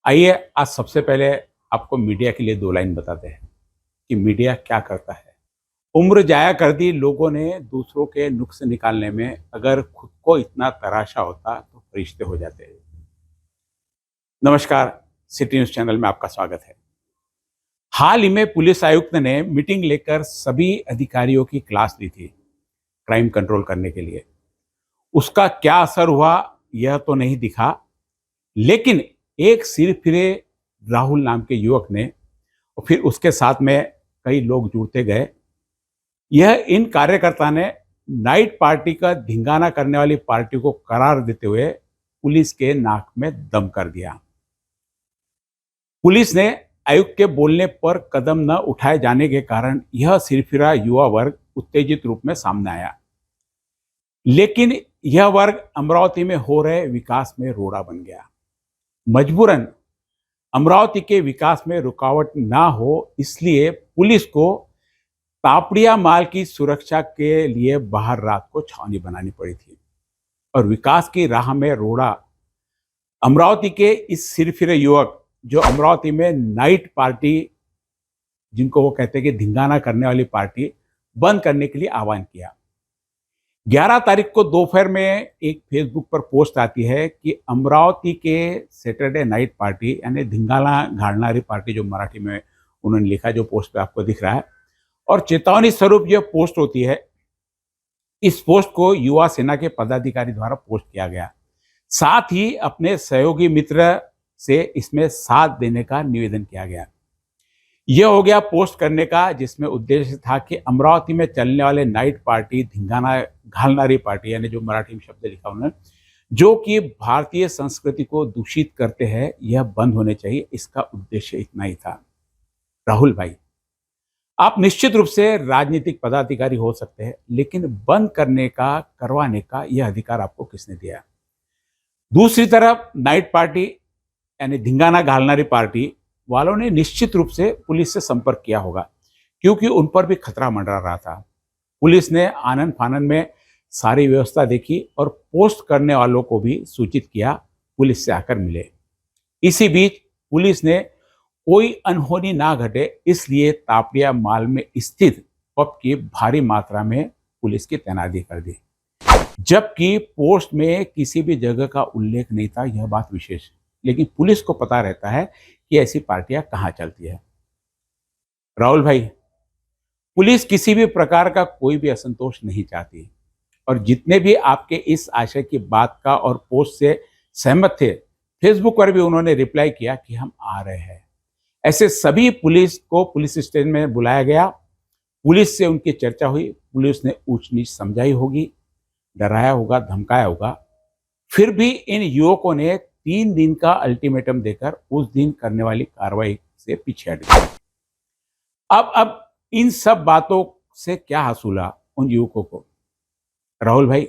आइए आज सबसे पहले आपको मीडिया के लिए 2 लाइन बताते हैं कि मीडिया क्या करता है। उम्र जाया कर दी लोगों ने दूसरों के नुक्स निकालने में, अगर खुद को इतना तराशा होता तो फरिश्ते हो जाते। नमस्कार, सिटी न्यूज़ चैनल में आपका स्वागत है। हाल ही में पुलिस आयुक्त ने मीटिंग लेकर सभी अधिकारियों की क्लास ली थी, क्राइम कंट्रोल करने के लिए। उसका क्या असर हुआ यह तो नहीं दिखा, लेकिन एक सिरफिरे राहुल नाम के युवक ने और फिर उसके साथ में कई लोग जुड़ते गए। यह इन कार्यकर्ता ने नाइट पार्टी का धिंगाना करने वाली पार्टी को करार देते हुए पुलिस के नाक में दम कर दिया। पुलिस ने आयुक्त के बोलने पर कदम न उठाए जाने के कारण यह सिरफिरा युवा वर्ग उत्तेजित रूप में सामने आया, लेकिन यह वर्ग अमरावती में हो रहे विकास में रोड़ा बन गया। मजबूरन अमरावती के विकास में रुकावट ना हो, इसलिए पुलिस को तापड़िया माल की सुरक्षा के लिए बाहर रात को छावनी बनानी पड़ी थी और विकास की राह में रोड़ा अमरावती के इस सिरफिरे युवक जो अमरावती में नाइट पार्टी, जिनको वो कहते हैं कि धिंगाना करने वाली पार्टी, बंद करने के लिए आह्वान किया। 11 तारीख को दोपहर में एक फेसबुक पर पोस्ट आती है कि अमरावती के सैटरडे नाइट पार्टी यानी धिंगाना घालनारी पार्टी, जो मराठी में उन्होंने लिखा, जो पोस्ट पे आपको दिख रहा है, और चेतावनी स्वरूप यह पोस्ट होती है। इस पोस्ट को युवा सेना के पदाधिकारी द्वारा पोस्ट किया गया, साथ ही अपने सहयोगी मित्र से इसमें साथ देने का निवेदन किया गया। यह हो गया पोस्ट करने का, जिसमें उद्देश्य था कि अमरावती में चलने वाले नाइट पार्टी, धिंगाना घालनारी पार्टी, यानी जो मराठी में शब्द लिखा उन्होंने, जो कि भारतीय संस्कृति को दूषित करते हैं, यह बंद होने चाहिए। इसका उद्देश्य इतना ही था। राहुल भाई, आप निश्चित रूप से राजनीतिक पदाधिकारी हो सकते हैं, लेकिन बंद करने का, करवाने का यह अधिकार आपको किसने दिया? दूसरी तरफ नाइट पार्टी यानी धिंगाना घालनारी पार्टी वालों ने निश्चित रूप से पुलिस से संपर्क किया होगा, क्योंकि उन पर भी खतरा मंडरा रहा था। पुलिस ने आनन फानन में सारी व्यवस्था देखी और पोस्ट करने वालों को भी सूचित किया, पुलिस से आकर मिले। इसी बीच पुलिस ने कोई अनहोनी ना घटे, इसलिए तापड़िया माल में स्थित पब की भारी मात्रा में पुलिस की तैनाती कर दी, जबकि पोस्ट में किसी भी जगह का उल्लेख नहीं था। यह बात विशेष है, लेकिन पुलिस को पता रहता है कि ऐसी पार्टियां कहां चलती है। राहुल भाई, पुलिस किसी भी प्रकार का कोई भी असंतोष नहीं चाहती, और जितने भी आपके इस आशय की बात का और पोस्ट से सहमत थे, फेसबुक पर भी उन्होंने रिप्लाई किया कि हम आ रहे हैं। ऐसे सभी पुलिस को पुलिस स्टेशन में बुलाया गया, पुलिस से उनकी चर्चा हुई, पुलिस ने ऊंच नीच समझाई होगी, डराया होगा, धमकाया होगा, फिर भी इन युवकों ने 3 दिन का अल्टीमेटम देकर उस दिन करने वाली कार्रवाई से पीछे हट गए। अब इन सब बातों से क्या हासिल उन युवकों को? राहुल भाई,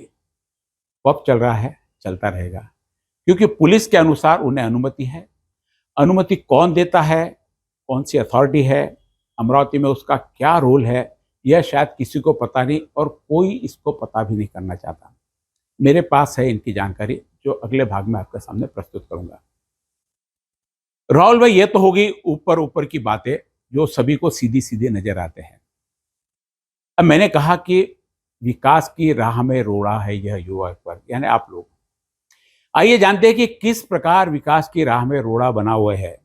पब चल रहा है, चलता रहेगा, क्योंकि पुलिस के अनुसार उन्हें अनुमति है। अनुमति कौन देता है, कौन सी अथॉरिटी है, अमरावती में उसका क्या रोल है, यह शायद किसी को पता नहीं, और कोई इसको पता भी नहीं करना चाहता। मेरे पास है इनकी जानकारी, जो अगले भाग में आपके सामने प्रस्तुत करूंगा। राहुल भाई, ये तो होगी ऊपर ऊपर की बातें जो सभी को सीधी सीधी नजर आते हैं। अब मैंने कहा कि विकास की राह में रोड़ा है यह युवा वर्ग, यानी आप लोग। आइए जानते हैं कि किस प्रकार विकास की राह में रोड़ा बना हुआ है।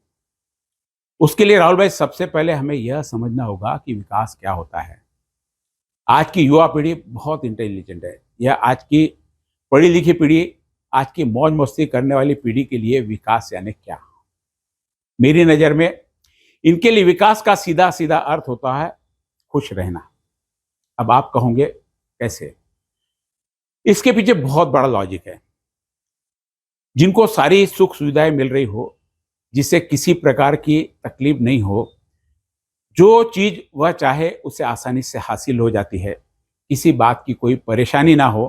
उसके लिए राहुल भाई, सबसे पहले हमें यह समझना होगा कि विकास क्या होता है। आज की युवा पीढ़ी बहुत इंटेलिजेंट है। यह आज की पढ़ी लिखी पीढ़ी, आज की मौज मस्ती करने वाली पीढ़ी के लिए विकास यानी क्या? मेरी नज़र में इनके लिए विकास का सीधा सीधा अर्थ होता है खुश रहना। अब आप कहोगे कैसे? इसके पीछे बहुत बड़ा लॉजिक है। जिनको सारी सुख सुविधाएं मिल रही हो, जिसे किसी प्रकार की तकलीफ नहीं हो, जो चीज वह चाहे उसे आसानी से हासिल हो जाती है, किसी बात की कोई परेशानी ना हो,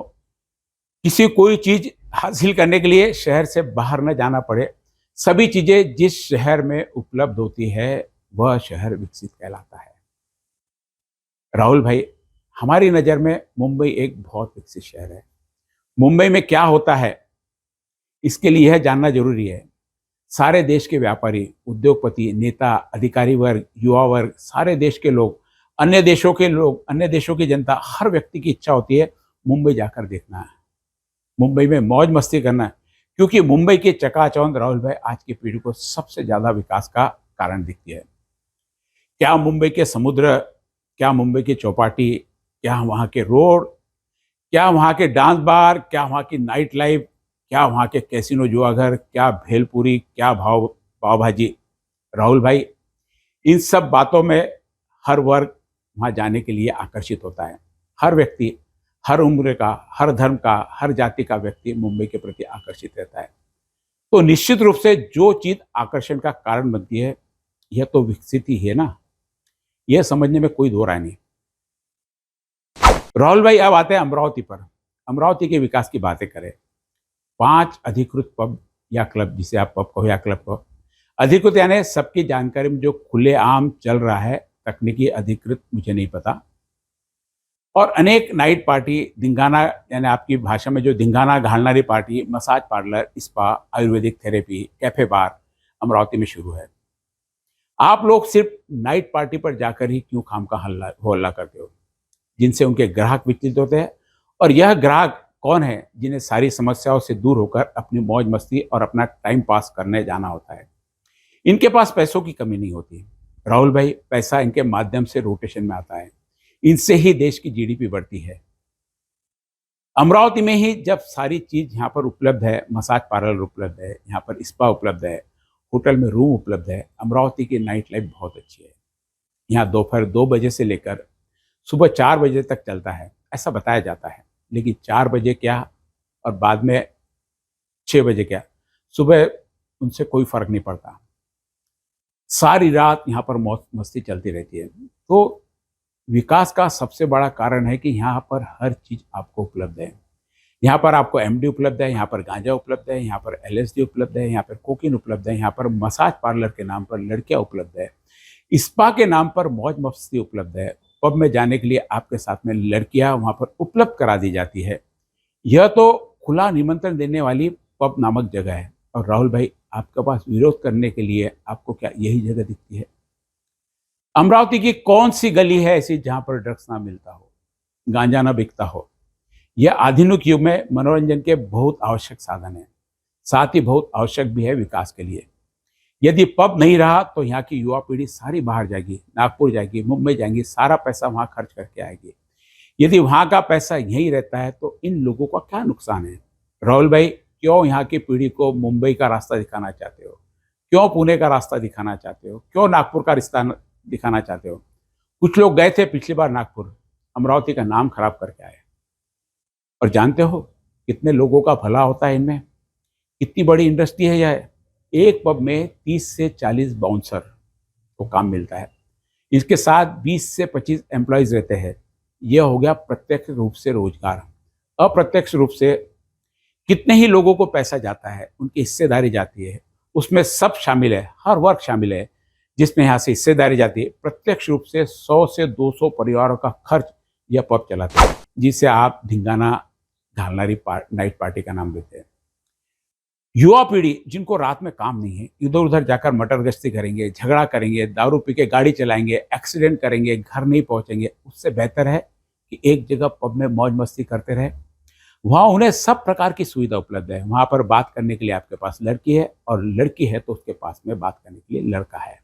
किसी कोई चीज हासिल करने के लिए शहर से बाहर न जाना पड़े, सभी चीजें जिस शहर में उपलब्ध होती है वह शहर विकसित कहलाता है। राहुल भाई, हमारी नज़र में मुंबई एक बहुत विकसित शहर है। मुंबई में क्या होता है, इसके लिए यह जानना जरूरी है। सारे देश के व्यापारी, उद्योगपति, नेता, अधिकारी वर्ग, युवा वर्ग, सारे देश के लोग, अन्य देशों की जनता, हर व्यक्ति की इच्छा होती है मुंबई जाकर देखना है, मुंबई में मौज मस्ती करना है, क्योंकि मुंबई की चकाचौंध राहुल भाई आज की पीढ़ी को सबसे ज्यादा विकास का कारण दिखती है। क्या मुंबई के समुद्र, क्या मुंबई की चौपाटी, क्या वहाँ के रोड, क्या वहाँ के डांस बार, क्या वहाँ की नाइट लाइफ, क्या वहाँ के कैसीनो जुआघर, क्या भेलपुरी, क्या पाव भाजी। राहुल भाई, इन सब बातों में हर वर्ग वहाँ जाने के लिए आकर्षित होता है। हर व्यक्ति, हर उम्र का, हर धर्म का, हर जाति का व्यक्ति मुंबई के प्रति आकर्षित रहता है। तो निश्चित रूप से जो चीज आकर्षण का कारण बनती है, यह तो विकसित ही है ना, यह समझने में कोई दो राय नहीं। राहुल भाई, अब आते हैं अमरावती पर। अमरावती के विकास की बातें करें। 5 अधिकृत पब या क्लब, जिसे आप पब कहो या क्लब कहो, अधिकृत यानी सबकी जानकारी में जो खुलेआम चल रहा है, तकनीकी अधिकृत मुझे नहीं पता। और अनेक नाइट पार्टी, धिंगाना यानी आपकी भाषा में जो धिंगाना घालनारी पार्टी, मसाज पार्लर, स्पा, आयुर्वेदिक थेरेपी, कैफे बार अमरावती में शुरू है। आप लोग सिर्फ नाइट पार्टी पर जाकर ही क्यों खाम का हल्ला करते हो, जिनसे उनके ग्राहक विचलित होते हैं। और यह ग्राहक कौन है जिन्हें सारी समस्याओं से दूर होकर अपनी मौज मस्ती और अपना टाइम पास करने जाना होता है। इनके पास पैसों की कमी नहीं होती राहुल भाई, पैसा इनके माध्यम से रोटेशन में आता है, इनसे ही देश की जीडीपी बढ़ती है। अमरावती में ही जब सारी चीज यहाँ पर उपलब्ध है, मसाज पार्लर उपलब्ध है, यहाँ पर स्पा उपलब्ध है, होटल में रूम उपलब्ध है, अमरावती की नाइट लाइफ बहुत अच्छी है। यहाँ दोपहर 2 बजे से लेकर सुबह 4 बजे तक चलता है, ऐसा बताया जाता है। लेकिन 4 बजे क्या और बाद में 6 बजे क्या, सुबह उनसे कोई फर्क नहीं पड़ता। सारी रात यहाँ पर मौज मस्ती चलती रहती है। तो विकास का सबसे बड़ा कारण है कि यहाँ पर हर चीज आपको उपलब्ध है। यहाँ पर आपको एमडी उपलब्ध है, यहाँ पर गांजा उपलब्ध है, यहाँ पर एलएसडी उपलब्ध है, यहाँ पर कोकीन उपलब्ध है, यहाँ पर मसाज पार्लर के नाम पर लड़कियां उपलब्ध है, स्पा के नाम पर मौज मस्ती उपलब्ध है, पब में जाने के लिए आपके साथ में लड़कियां वहाँ पर उपलब्ध करा दी जाती है। यह तो खुला निमंत्रण देने वाली पब नामक जगह है। और राहुल भाई, आपके पास विरोध करने के लिए आपको क्या यही जगह दिखती है? अमरावती की कौन सी गली है ऐसी जहां पर ड्रग्स ना मिलता हो, गांजा ना बिकता हो? यह आधुनिक युग में मनोरंजन के बहुत आवश्यक साधन है, साथ ही बहुत आवश्यक भी है विकास के लिए। यदि पब नहीं रहा तो यहाँ की युवा पीढ़ी सारी बाहर जाएगी, नागपुर जाएगी, मुंबई जाएगी, सारा पैसा वहां खर्च करके आएगी। यदि वहां का पैसा यहीं रहता है तो इन लोगों का क्या नुकसान है? राहुल भाई, क्यों यहाँ की पीढ़ी को मुंबई का रास्ता दिखाना चाहते हो? क्यों पुणे का रास्ता दिखाना चाहते हो? क्यों नागपुर का रिश्ता दिखाना चाहते हो? कुछ लोग गए थे पिछली बार नागपुर, अमरावती का नाम खराब करके आए। और जानते हो कितने लोगों का भला होता है इनमें, कितनी बड़ी इंडस्ट्री है यह। एक पब में 30 से 40 बाउंसर को काम मिलता है, इसके साथ 20 से 25 एम्प्लॉयज रहते हैं। यह हो गया प्रत्यक्ष रूप से रोजगार। अप्रत्यक्ष रूप से कितने ही लोगों को पैसा जाता है, उनकी हिस्सेदारी जाती है, उसमें सब शामिल है, हर वर्ग शामिल है जिसमें यहाँ से हिस्सेदारी जाती है। प्रत्यक्ष रूप से 100 से 200 परिवारों का खर्च यह पब चलाता है, जिसे आप धिंगाना घालनारी नाइट पार्टी का नाम देते हैं। युवा पीढ़ी जिनको रात में काम नहीं है, इधर उधर जाकर मटर गश्ती करेंगे, झगड़ा करेंगे, दारू पी के गाड़ी चलाएंगे, एक्सीडेंट करेंगे, घर नहीं पहुंचेंगे। उससे बेहतर है कि एक जगह पब में मौज मस्ती करते रहे। वहाँ उन्हें सब प्रकार की सुविधा उपलब्ध है। वहाँ पर बात करने के लिए आपके पास लड़की है, और लड़की है तो उसके पास में बात करने के लिए लड़का है।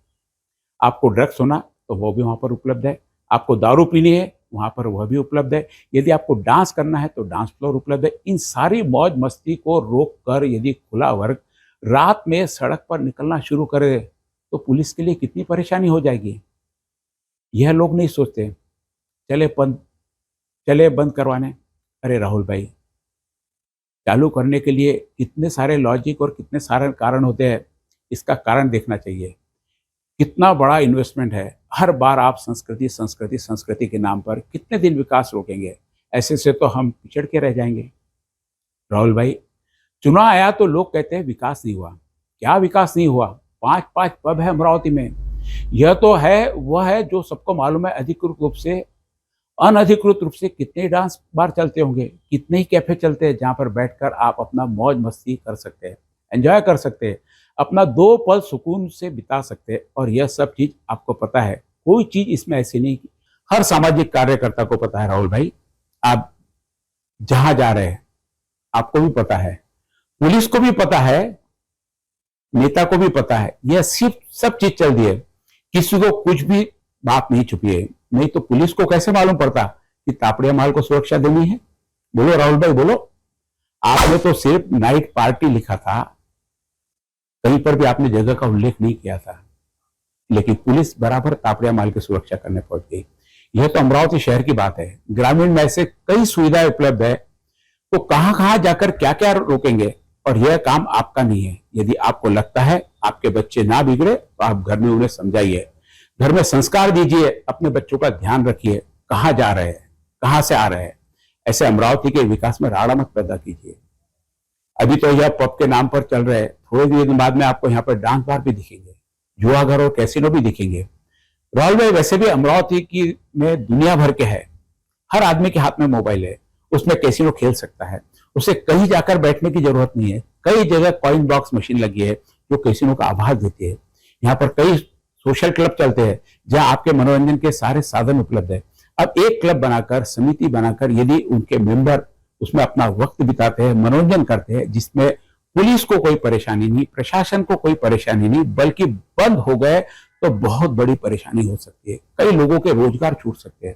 आपको ड्रग्स होना तो वो भी वहाँ पर उपलब्ध है, आपको दारू पीनी है वहाँ पर वह भी उपलब्ध है, यदि आपको डांस करना है तो डांस फ्लोर उपलब्ध है। इन सारी मौज मस्ती को रोक कर यदि खुला वर्ग रात में सड़क पर निकलना शुरू करे तो पुलिस के लिए कितनी परेशानी हो जाएगी, यह लोग नहीं सोचते। चले बंद करवाने। अरे राहुल भाई, चालू करने के लिए कितने सारे लॉजिक और कितने सारे कारण होते हैं, इसका कारण देखना चाहिए। कितना बड़ा इन्वेस्टमेंट है, हर बार आप संस्कृति संस्कृति संस्कृति के नाम पर कितने दिन विकास रोकेंगे? ऐसे से तो हम पिछड़ के रह जाएंगे। राहुल भाई, चुनाव आया तो लोग कहते हैं विकास नहीं हुआ। क्या विकास नहीं हुआ? 5 पब है अमरावती में। यह तो है वह है जो सबको मालूम है। अधिकृत रूप से, अनधिकृत रूप से कितने डांस बार चलते होंगे, कितने ही कैफे चलते हैं जहाँ पर बैठकर आप अपना मौज मस्ती कर सकते हैं, एंजॉय कर सकते हैं। अपना 2 पल सुकून से बिता सकते हैं। और यह सब चीज आपको पता है, कोई चीज इसमें ऐसी नहीं कि हर सामाजिक कार्यकर्ता को पता है राहुल भाई, आप जहां जा रहे हैं आपको भी पता है, पुलिस को भी पता है, नेता को भी पता है, यह सिर्फ सब चीज चल रही है, किसी को कुछ भी बात नहीं छुपी है। नहीं तो पुलिस को कैसे मालूम पड़ता कि तापड़िया माल को सुरक्षा देनी है? बोलो राहुल भाई बोलो। आपने तो सिर्फ नाइट पार्टी लिखा था, कहीं पर भी आपने जगह का उल्लेख नहीं किया था, लेकिन पुलिस बराबर तापड़िया माल की सुरक्षा करने पहुंच गई। यह तो अमरावती शहर की बात है, ग्रामीण में ऐसे कई सुविधाएं उपलब्ध है, तो कहां कहां जाकर क्या क्या रोकेंगे? और यह काम आपका नहीं है। यदि आपको लगता है आपके बच्चे ना बिगड़े तो आप घर में उन्हें समझाइए, घर में संस्कार दीजिए, अपने बच्चों का ध्यान रखिए, कहां जा रहे हैं, कहां से आ रहे हैं। ऐसे अमरावती के विकास में राड़ा मत पैदा कीजिए। अभी तो यह पब के नाम पर चल रहे हैं, थोड़े दिन बाद में आपको यहाँ पर डांस बार भी दिखेंगे, जुआ घर और कैसीनो भी दिखेंगे। राहुल भाई वैसे भी अमरावती की में दुनिया भर के है, हर आदमी के हाथ में मोबाइल है, उसमें कैसीनो खेल सकता है, उसे कहीं जाकर बैठने की जरूरत नहीं है। कई जगह कॉइन बॉक्स मशीन लगी है जो कैसीनो का आभास देती है। यहाँ पर कई सोशल क्लब चलते हैं जहां आपके मनोरंजन के सारे साधन उपलब्ध है। अब एक क्लब बनाकर, समिति बनाकर, यदि उनके मेंबर उसमें अपना वक्त बिताते हैं, मनोरंजन करते हैं, जिसमें पुलिस को कोई परेशानी नहीं, प्रशासन को कोई परेशानी नहीं, बल्कि बंद हो गए तो बहुत बड़ी परेशानी हो सकती है। कई लोगों के रोजगार छूट सकते हैं,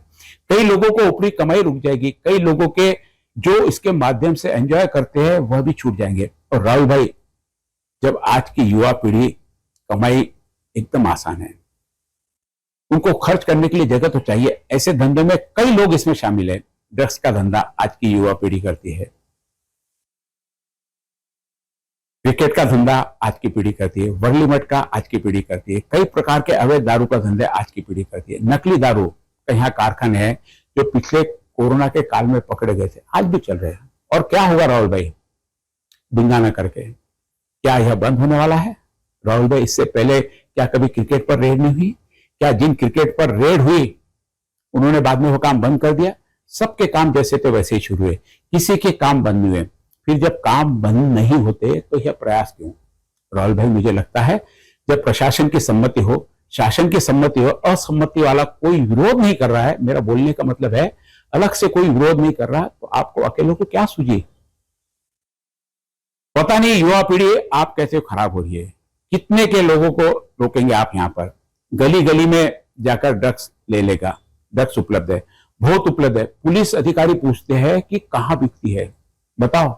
कई लोगों को ऊपरी कमाई रुक जाएगी, कई लोगों के जो इसके माध्यम से एंजॉय करते हैं वह भी छूट जाएंगे। और राहुल भाई, जब आज की युवा पीढ़ी, कमाई एकदम आसान है, उनको खर्च करने के लिए जगह तो चाहिए। ऐसे धंधे में कई लोग इसमें शामिल है। ड्रग्स का धंधा आज की युवा पीढ़ी करती है, क्रिकेट का धंधा आज की पीढ़ी करती है, वर्ली मठ का आज की पीढ़ी करती है, कई प्रकार के अवैध दारू का धंधा आज की पीढ़ी करती है। नकली दारू का यहाँ कारखाने हैं जो पिछले कोरोना के काल में पकड़े गए थे, आज भी चल रहे हैं। और क्या होगा राहुल भाई बिंगा न करके? क्या यह बंद होने वाला है राहुल भाई? इससे पहले क्या कभी क्रिकेट पर रेड नहीं हुई? क्या जिन क्रिकेट पर रेड हुई उन्होंने बाद में वो काम बंद कर दिया? सबके काम जैसे तो वैसे ही शुरू हुए, किसी के काम बंद नहीं हुए। फिर जब काम बंद नहीं होते तो यह प्रयास क्यों? राहुल भाई मुझे लगता है जब प्रशासन की सम्मति हो, शासन की सम्मति हो, असम्मति वाला कोई विरोध नहीं कर रहा है, मेरा बोलने का मतलब है अलग से कोई विरोध नहीं कर रहा, तो आपको अकेले को क्या सूझी? पता नहीं युवा पीढ़ी आप कैसे खराब हो रही है। कितने के लोगों को रोकेंगे आप? यहाँ पर गली गली में जाकर ड्रग्स ले लेगा। ड्रग्स उपलब्ध है, बहुत उपलब्ध है। पुलिस अधिकारी पूछते हैं कि कहां बिकती है, बताओ,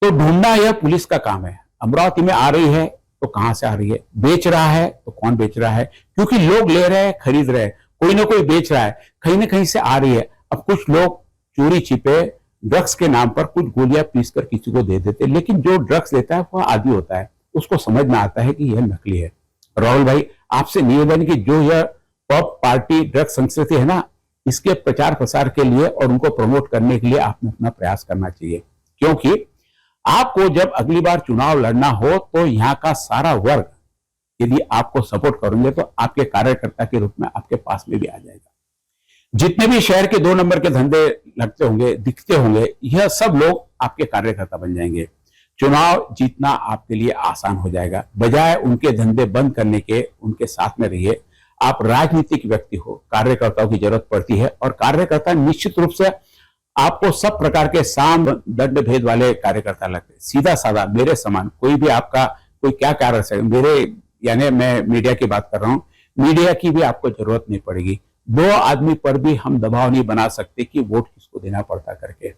तो ढूंढना यह पुलिस का काम है। अमरावती में आ रही है तो कहां से आ रही है, बेच रहा है तो कौन बेच रहा है? क्योंकि लोग ले रहे हैं, खरीद रहे हैं, कोई ना कोई बेच रहा है, कहीं ना कहीं से आ रही है। अब कुछ लोग चोरी छिपे ड्रग्स के नाम पर कुछ गोलियां पीसकर किसी को दे देते, लेकिन जो ड्रग्स लेता है वह आदी होता है, उसको समझ में आता है कि यह नकली है। राहुल भाई आपसे निवेदन की जो यह पब पार्टी ड्रग्स संस्कृति है ना, इसके प्रचार प्रसार के लिए और उनको प्रमोट करने के लिए आपने अपना प्रयास करना चाहिए। क्योंकि आपको जब अगली बार चुनाव लड़ना हो तो यहाँ का सारा वर्ग यदि आपको सपोर्ट करेंगे तो आपके कार्यकर्ता के रूप में आपके पास में भी आ जाएगा। जितने भी शहर के 2 नंबर के धंधे लगते होंगे, दिखते होंगे, यह सब लोग आपके कार्यकर्ता बन जाएंगे। चुनाव जीतना आपके लिए आसान हो जाएगा। बजाय उनके धंधे बंद करने के, उनके साथ में रहिए। आप राजनीतिक व्यक्ति हो, कार्यकर्ताओं की जरूरत पड़ती है, और कार्यकर्ता निश्चित रूप से आपको सब प्रकार के साम दंड भेद वाले कार्यकर्ता लगते हैं। सीधा साधा मेरे समान कोई भी आपका कोई क्या कार्य कर सके, मेरे यानी मैं मीडिया की बात कर रहा हूं, मीडिया की भी आपको जरूरत नहीं पड़ेगी। 2 आदमी पर भी हम दबाव नहीं बना सकते कि वोट किसको देना पड़ता करके।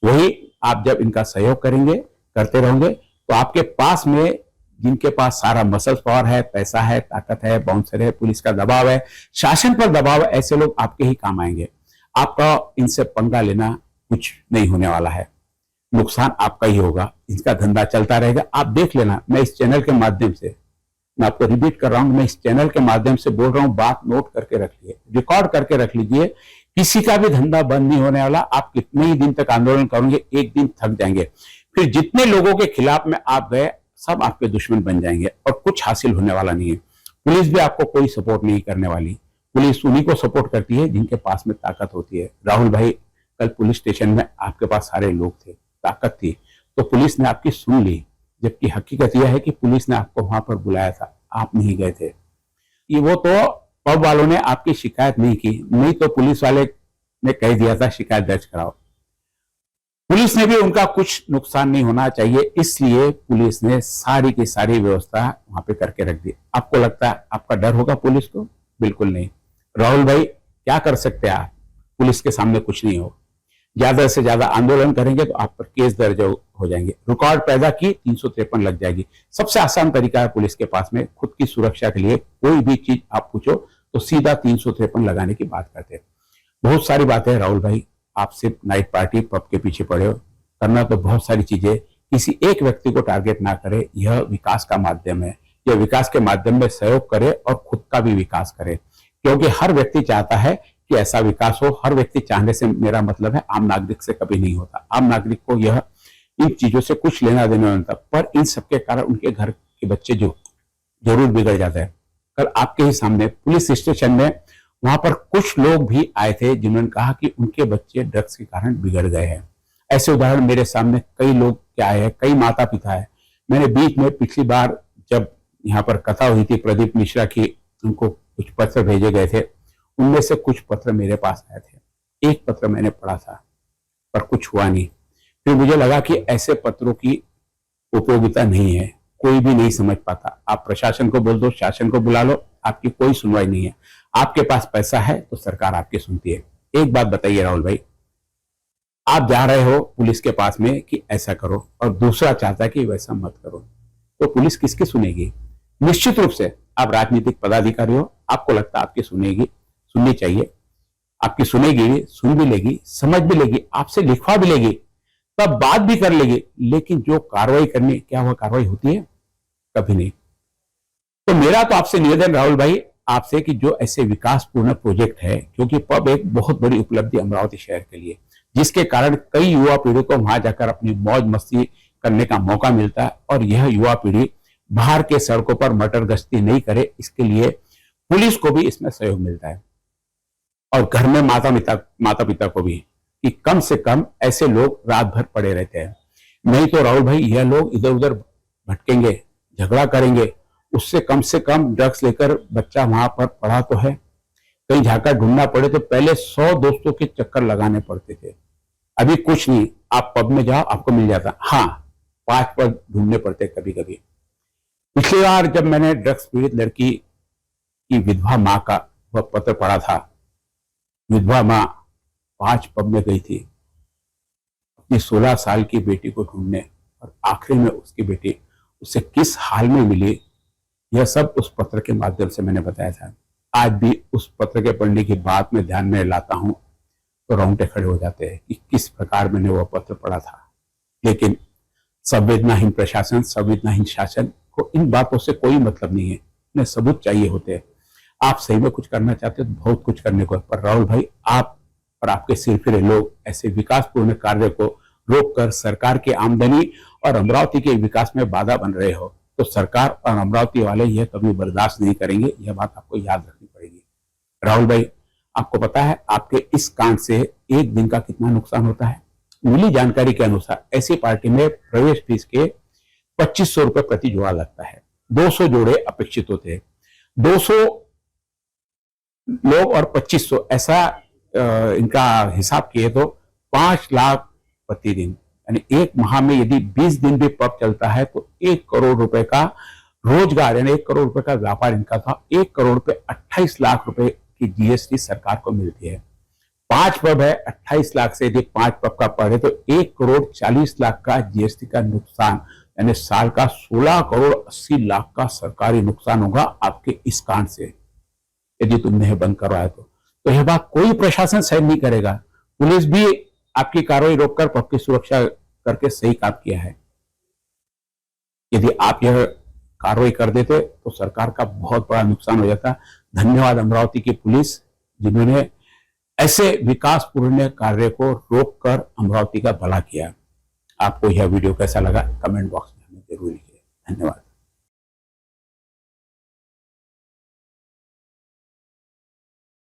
वही आप जब इनका सहयोग करेंगे, करते रहोगे, तो आपके पास में जिनके पास सारा मसल पावर है, पैसा है, ताकत है, बाउंसर है, पुलिस का दबाव है, शासन पर दबाव है, ऐसे लोग आपके ही काम आएंगे। आपका इनसे पंगा लेना कुछ नहीं होने वाला है, नुकसान आपका ही होगा। इनका धंधा चलता रहेगा। आप देख लेना, मैं इस चैनल के माध्यम से, मैं आपको रिपीट कर रहा हूं, मैं इस चैनल के माध्यम से बोल रहा हूं, बात नोट करके रखिए, रिकॉर्ड करके रख लीजिए। किसी का भी धंधा बंद नहीं होने वाला। आप कितने ही दिन तक आंदोलन करोगे, एक दिन थक जाएंगे। फिर जितने लोगों के खिलाफ में आप गए, सब आपके दुश्मन बन जाएंगे और कुछ हासिल होने वाला नहीं है। पुलिस भी आपको कोई सपोर्ट नहीं करने वाली। पुलिस उन्हीं को सपोर्ट करती है जिनके पास में ताकत होती है। राहुल भाई, कल पुलिस स्टेशन में आपके पास सारे लोग थे, ताकत थी, तो पुलिस ने आपकी सुन ली। जबकि हकीकत यह है कि पुलिस ने आपको वहां पर बुलाया था, आप नहीं गए थे। ये वो तो पब वालों ने आपकी शिकायत नहीं की, नहीं तो पुलिस वाले ने कह दिया था शिकायत दर्ज कराओ। पुलिस ने भी उनका कुछ नुकसान नहीं होना चाहिए, इसलिए पुलिस ने सारी की सारी व्यवस्था वहां पे करके रख दी। आपको लगता है आपका डर होगा पुलिस को? बिल्कुल नहीं। राहुल भाई क्या कर सकते हैं आप? पुलिस के सामने कुछ नहीं हो। ज्यादा से ज्यादा आंदोलन करेंगे तो आप पर केस दर्ज हो जाएंगे, रिकॉर्ड पैदा की 353 लग जाएगी। सबसे आसान तरीका है पुलिस के पास में, खुद की सुरक्षा के लिए कोई भी चीज आप पूछो तो सीधा 353 लगाने की बात करते हैं। बहुत सारी बातें राहुल भाई, आप सिर्फ नाइट पार्टी पब के पीछे पड़े हो। करना तो बहुत सारी चीजें, किसी एक व्यक्ति को टारगेट ना करे। यह विकास का माध्यम है, यह विकास के माध्यम में सहयोग करे और खुद का भी विकास करे, क्योंकि हर व्यक्ति चाहता है कि ऐसा विकास हो। हर व्यक्ति चाहने से मेरा मतलब है आम नागरिक से कभी नहीं होता। आम नागरिक को यह इन चीजों से कुछ लेना देना होता, पर इन सबके कारण उनके घर के बच्चे जो जरूर बिगड़ जाते हैं। कल आपके ही सामने पुलिस स्टेशन में वहां पर कुछ लोग भी आए थे जिन्होंने कहा कि उनके बच्चे ड्रग्स के कारण बिगड़ गए हैं। ऐसे उदाहरण मेरे सामने कई लोग क्या है, कई माता पिता है। मैंने बीच में पिछली बार जब यहाँ पर कथा हुई थी प्रदीप मिश्रा की, उनको कुछ पत्र भेजे गए थे, उनमें से कुछ पत्र मेरे पास आए थे। एक पत्र मैंने पढ़ा था पर कुछ हुआ नहीं। फिर मुझे लगा कि ऐसे पत्रों की उपयोगिता नहीं है, कोई भी नहीं समझ पाता। आप प्रशासन को बोल दो, शासन को बुला लो, आपकी कोई सुनवाई नहीं है। आपके पास पैसा है तो सरकार आपकी सुनती है। एक बात बताइए राहुल भाई, आप जा रहे हो पुलिस के पास में कि ऐसा करो और दूसरा चाहता है कि वैसा मत करो, तो पुलिस किसकी सुनेगी? निश्चित रूप से आप राजनीतिक पदाधिकारी हो, आपको लगता है आपकी सुनेगी, सुननी चाहिए। आपकी सुनेगी, सुन भी लेगी, समझ भी लेगी, आपसे लिखवा भी लेगी, तब बात भी कर लेगी, लेकिन जो कार्रवाई करनी, क्या वह कार्रवाई होती है? कभी नहीं। तो मेरा तो आपसे निवेदन राहुल भाई आपसे कि जो ऐसे विकासपूर्ण प्रोजेक्ट है, क्योंकि पब एक बहुत बड़ी उपलब्धि अमरावती शहर के लिए, जिसके कारण कई युवा पीढ़ी को वहां जाकर अपनी मौज मस्ती करने का मौका मिलता है, और यह युवा पीढ़ी बाहर के सड़कों पर मटर गश्ती नहीं करे, इसके लिए पुलिस को भी इसमें सहयोग मिलता है, और घर में माता पिता को भी, कि कम से कम ऐसे लोग रात भर पड़े रहते हैं। नहीं तो राहुल भाई यह लोग इधर उधर भटकेंगे, झगड़ा करेंगे, उससे कम से कम ड्रग्स लेकर बच्चा वहां पर पढ़ा तो है, कहीं जाकर ढूंढना पड़े तो पहले 100 दोस्तों के चक्कर लगाने पड़ते थे। अभी कुछ नहीं, आप पब में जाओ आपको मिल जाता। हाँ, 5 पब ढूंढने पड़ते कभी कभी। पिछली बार जब मैंने ड्रग्स पीड़ित लड़की की विधवा माँ का वह पत्र पढ़ा था, विधवा माँ 5 पब में गई थी अपनी 16 साल की बेटी को ढूंढने, और आखिर में उसकी बेटी उसे किस हाल में मिली, यह सब उस पत्र के माध्यम से मैंने बताया था। आज भी उस पत्र के पढ़ने की बात में ध्यान में लाता हूं तो रोंगटे खड़े हो जाते हैं कि किस प्रकार मैंने वह पत्र पढ़ा था। लेकिन संवेदनाहीन प्रशासन, संवेदनाहीन शासन को इन बातों से कोई मतलब नहीं है, उन्हें सबूत चाहिए होते हैं। आप सही में कुछ करना चाहते हो तो बहुत कुछ करने को, पर राहुल भाई आप और आपके सिरफिरे लोग ऐसे विकासपूर्ण कार्य को रोककर सरकार की आमदनी और अमरावती के विकास में बाधा बन रहे हो, तो सरकार और अमरावती वाले यह कभी बर्दाश्त नहीं करेंगे। यह बात आपको याद रखनी पड़ेगी। राहुल भाई, आपको पता है आपके इस कांड से एक दिन का कितना नुकसान होता है? मिली जानकारी के अनुसार ऐसी पार्टी में प्रवेश फीस के 2500 रुपए प्रति जोड़ा लगता है। 200 जोड़े अपेक्षित होते हैं। 200 लोग और 2500, ऐसा इनका हिसाब किए तो 5 लाख प्रतिदिन, यानी एक माह में यदि 20 दिन भी पब चलता है तो 1 करोड़ रुपए का रोजगार, यानी 1 करोड़ रुपए का व्यापार इनका था। 1 करोड़ रुपए 28 लाख रुपए की जीएसटी सरकार को मिलती है। 5 पब है, 28 लाख से यदि 5 पब का पड़े तो 1 करोड़ 40 लाख का जीएसटी का नुकसान, यानी साल का 16 करोड़ 80 लाख का सरकारी नुकसान होगा आपके इस कांड से, यदि तुमने बंद करवाया तो यह बात कोई प्रशासन सहन नहीं करेगा। पुलिस भी आपकी कार्रवाई रोककर पब की सुरक्षा करके सही काम किया है। यदि आप यह कार्रवाई कर देते तो सरकार का बहुत बड़ा नुकसान हो जाता। धन्यवाद अमरावती की पुलिस, जिन्होंने ऐसे विकासपूर्ण कार्य को रोककर अमरावती का भला किया। आपको यह वीडियो कैसा लगा कमेंट बॉक्स में हमें जरूर लिखिए। धन्यवाद।